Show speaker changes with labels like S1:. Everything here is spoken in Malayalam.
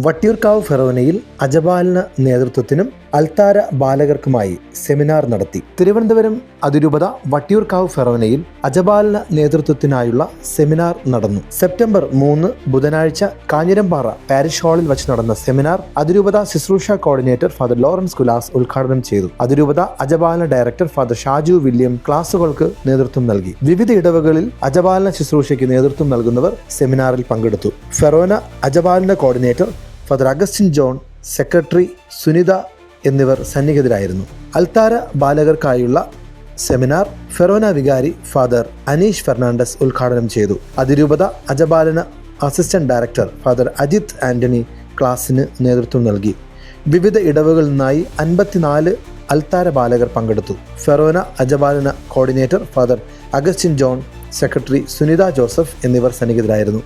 S1: വട്ടിയൂർക്കാവ് ഫെറോനയിൽ അജപാലന നേതൃത്വത്തിനും അൽത്താര ബാലകർക്കുമായി സെമിനാർ നടത്തി. തിരുവനന്തപുരം അതിരൂപത വട്ടിയൂർക്കാവ് ഫെറോനയിൽ അജപാലന നേതൃത്വത്തിനായുള്ള സെമിനാർ നടന്നു. സെപ്റ്റംബർ 3 ബുധനാഴ്ച കാഞ്ഞിരംപാറ പാരിഷ് ഹാളിൽ വച്ച് നടന്ന സെമിനാർ അതിരൂപത ശുശ്രൂഷ കോർഡിനേറ്റർ ഫാദർ ലോറൻസ് കുലാസ് ഉദ്ഘാടനം ചെയ്തു. അതിരൂപത അജപാലന ഡയറക്ടർ ഫാദർ ഷാജു വില്യം ക്ലാസുകൾക്ക് നേതൃത്വം നൽകി. വിവിധ ഇടവകളിൽ അജപാലന ശുശ്രൂഷയ്ക്ക് നേതൃത്വം നൽകുന്നവർ സെമിനാറിൽ പങ്കെടുത്തു. ഫെറോന അജപാലന coordinator father Augustine John, secretary Sunitha എന്നിവർ സന്നിഹിതരായിരുന്നു. അൽത്താര ബാലകർക്കായുള്ള സെമിനാർ ഫെറോന വികാരി ഫാദർ അനീഷ് ഫെർണാണ്ടസ് ഉദ്ഘാടനം ചെയ്തു. അതിരൂപത അജപാലന assistant director father Ajith Antony ക്ലാസിന് നേതൃത്വം നൽകി. വിവിധ ഇടവകളിൽ നിന്നായി 54 അൽത്താര ബാലകർ പങ്കെടുത്തു. ഫെറോന അജപാലന coordinator father Augustine John, secretary Sunitha Joseph എന്നിവർ സന്നിഹിതരായിരുന്നു.